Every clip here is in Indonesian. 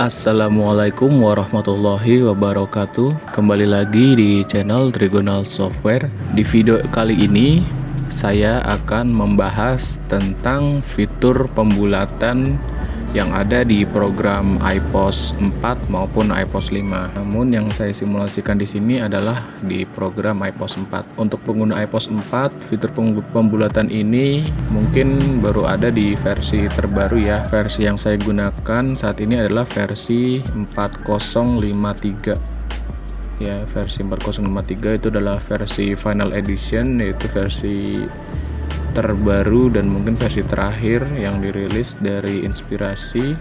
Assalamualaikum warahmatullahi wabarakatuh. Kembali lagi di channel Trigonal Software. Di video kali ini saya akan membahas tentang fitur pembulatan yang ada di program iPOS 4 maupun iPOS 5. Namun yang saya simulasikan di sini adalah di program iPOS 4. Untuk pengguna iPOS 4, fitur pembulatan ini mungkin baru ada di versi terbaru ya. Versi yang saya gunakan saat ini adalah versi 4053. Ya, versi 4053 itu adalah versi final edition, yaitu versi terbaru dan mungkin versi terakhir yang dirilis dari Inspirasi.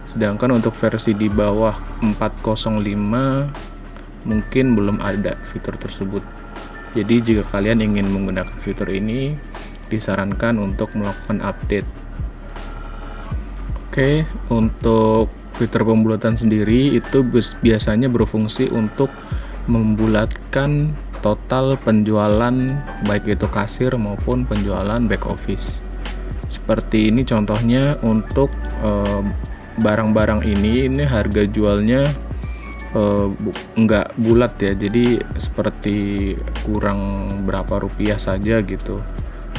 Sedangkan untuk versi di bawah 405 mungkin belum ada fitur tersebut. Jadi jika kalian ingin menggunakan fitur ini, disarankan untuk melakukan update. Oke, untuk fitur pembulatan sendiri itu biasanya berfungsi untuk membulatkan total penjualan baik itu kasir maupun penjualan back office. Seperti ini contohnya untuk barang-barang ini harga jualnya nggak bulat ya, jadi seperti kurang berapa rupiah saja gitu.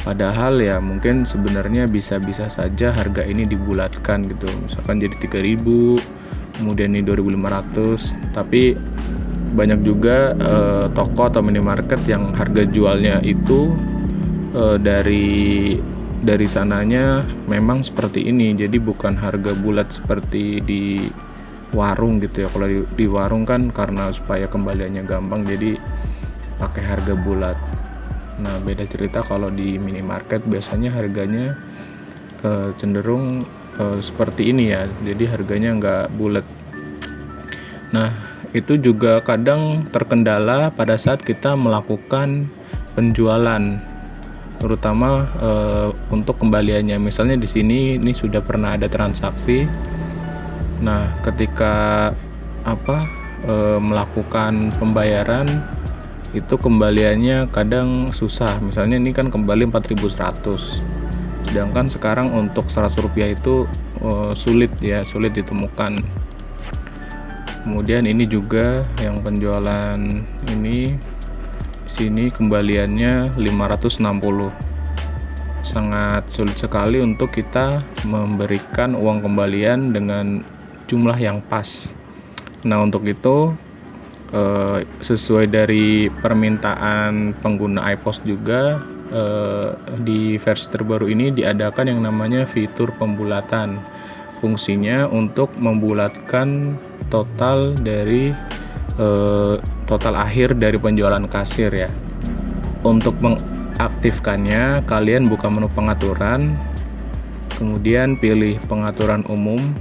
Padahal ya mungkin sebenarnya bisa-bisa saja harga ini dibulatkan gitu, misalkan jadi 3.000, kemudian ini 2.500, tapi banyak juga toko atau minimarket yang harga jualnya itu dari sananya memang seperti ini, jadi bukan harga bulat seperti di warung gitu ya. Kalau di warung kan karena supaya kembaliannya gampang jadi pakai harga bulat. Nah, beda cerita kalau di minimarket, biasanya harganya cenderung seperti ini ya, jadi harganya nggak bulat. Nah, itu juga kadang terkendala pada saat kita melakukan penjualan, terutama untuk kembaliannya. Misalnya di sini ini sudah pernah ada transaksi. Nah, ketika melakukan pembayaran itu kembaliannya kadang susah. Misalnya ini kan kembali 4.100, sedangkan sekarang untuk 100 rupiah itu sulit ditemukan. Kemudian ini juga yang penjualan ini, di sini kembaliannya 560. Sangat sulit sekali untuk kita memberikan uang kembalian dengan jumlah yang pas. Nah, untuk itu sesuai dari permintaan pengguna iPOS juga, di versi terbaru ini diadakan yang namanya fitur pembulatan. Fungsinya untuk membulatkan total dari total akhir dari penjualan kasir ya. Untuk mengaktifkannya, kalian buka menu pengaturan, kemudian pilih pengaturan umum,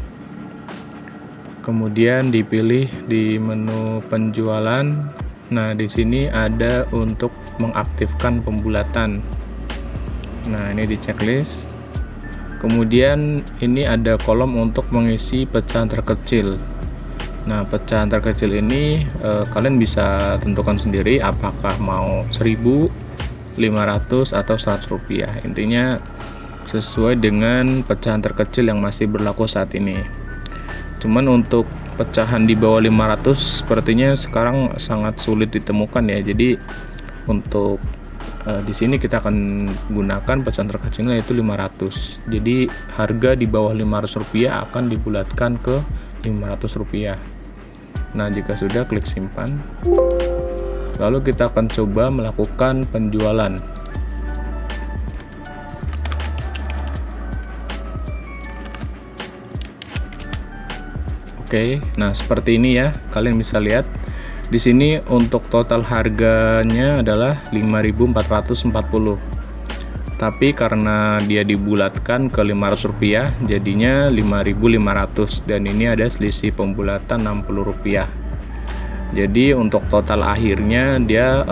kemudian dipilih di menu penjualan. Nah, di sini ada untuk mengaktifkan pembulatan. Nah, ini di checklist. Kemudian ini ada kolom untuk mengisi pecahan terkecil. Nah, pecahan terkecil ini kalian bisa tentukan sendiri apakah mau 1.000, 500 atau 100 rupiah. Intinya sesuai dengan pecahan terkecil yang masih berlaku saat ini. Cuman untuk pecahan di bawah 500 sepertinya sekarang sangat sulit ditemukan ya. Jadi untuk di sini kita akan gunakan pecahan terkecilnya yaitu 500. Jadi harga di bawah 500 rupiah akan dibulatkan ke 500 rupiah. Nah, jika sudah, klik simpan. Lalu kita akan coba melakukan penjualan. Oke, nah seperti ini ya. Kalian bisa lihat di sini untuk total harganya adalah 5.440. Tapi karena dia dibulatkan ke 500 rupiah, jadinya 5.500, dan ini ada selisih pembulatan 60 rupiah. Jadi untuk total akhirnya dia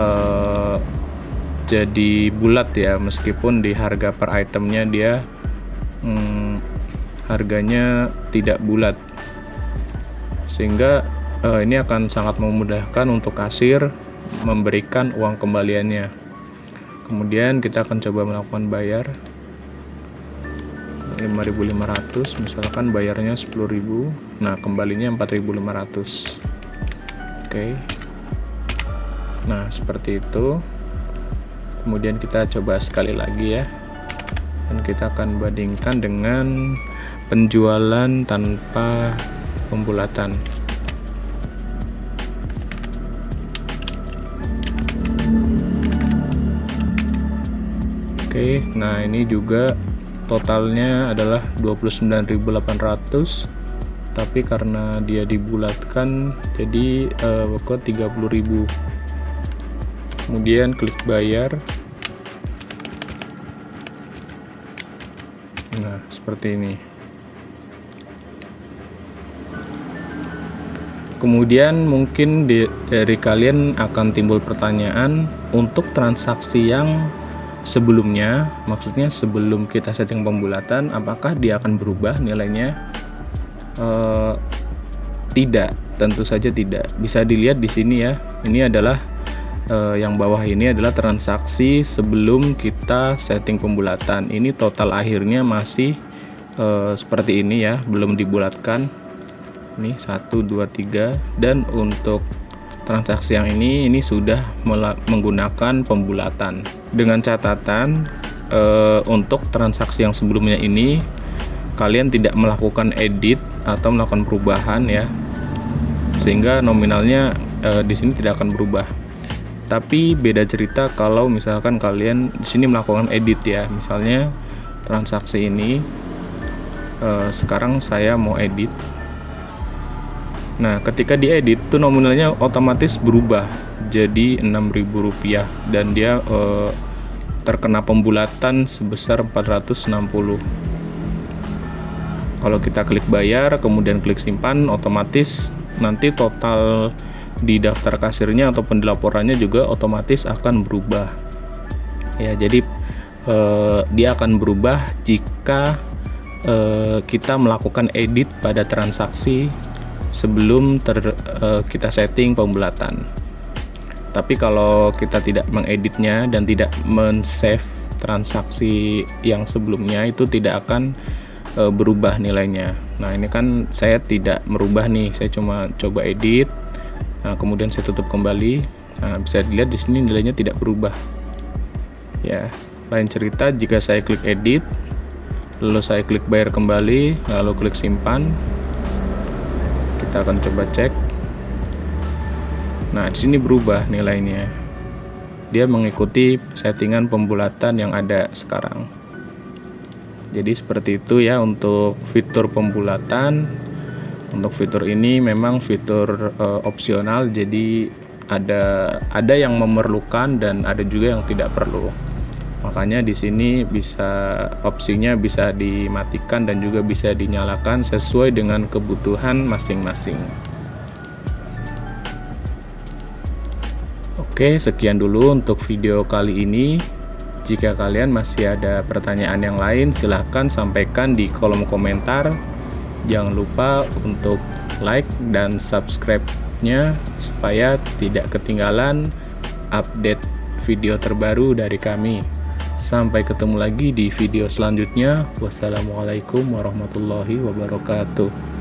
jadi bulat ya, meskipun di harga per itemnya dia harganya tidak bulat, sehingga ini akan sangat memudahkan untuk kasir memberikan uang kembaliannya. Kemudian kita akan coba melakukan bayar. 5.500, misalkan bayarnya 10.000, nah kembalinya 4.500. Oke. Nah, seperti itu. Kemudian kita coba sekali lagi ya. Dan kita akan bandingkan dengan penjualan tanpa pembulatan. Oke, nah ini juga totalnya adalah 29.800, tapi karena dia dibulatkan jadi ke 30.000. Kemudian klik bayar. Nah, seperti ini. Kemudian mungkin dari kalian akan timbul pertanyaan, untuk transaksi yang sebelumnya, maksudnya sebelum kita setting pembulatan, apakah dia akan berubah nilainya? Tidak, tentu saja tidak. Bisa dilihat di sini ya. Ini adalah yang bawah ini adalah transaksi sebelum kita setting pembulatan. Ini total akhirnya masih seperti ini ya, belum dibulatkan. Ini 1, 2, 3. Dan untuk transaksi yang ini sudah menggunakan pembulatan. Dengan catatan untuk transaksi yang sebelumnya ini kalian tidak melakukan edit atau melakukan perubahan ya, sehingga nominalnya di sini tidak akan berubah. Tapi beda cerita kalau misalkan kalian di sini melakukan edit ya. Misalnya transaksi ini sekarang saya mau edit. Nah, ketika diedit tuh nominalnya otomatis berubah jadi Rp6.000 dan dia terkena pembulatan sebesar 460. Kalau kita klik bayar kemudian klik simpan, otomatis nanti total di daftar kasirnya ataupun di laporannya juga otomatis akan berubah. Ya, jadi dia akan berubah jika kita melakukan edit pada transaksi sebelum kita setting pembulatan. Tapi kalau kita tidak mengeditnya dan tidak men-save transaksi yang sebelumnya, itu tidak akan berubah nilainya. Nah, ini kan saya tidak merubah nih, saya cuma coba edit. Nah, kemudian saya tutup kembali. Nah, bisa dilihat di sini nilainya tidak berubah. Ya, lain cerita jika saya klik edit, lalu saya klik bayar kembali, lalu klik simpan. Kita akan coba cek. Nah, di sini berubah nilainya. Dia mengikuti settingan pembulatan yang ada sekarang. Jadi seperti itu ya untuk fitur pembulatan. Untuk fitur ini memang fitur opsional, jadi ada yang memerlukan dan ada juga yang tidak perlu. Makanya di sini opsinya bisa dimatikan dan juga bisa dinyalakan sesuai dengan kebutuhan masing-masing. Oke, sekian dulu untuk video kali ini. Jika kalian masih ada pertanyaan yang lain, silahkan sampaikan di kolom komentar. Jangan lupa untuk like dan subscribe-nya supaya tidak ketinggalan update video terbaru dari kami. Sampai ketemu lagi di video selanjutnya. Wassalamualaikum warahmatullahi wabarakatuh.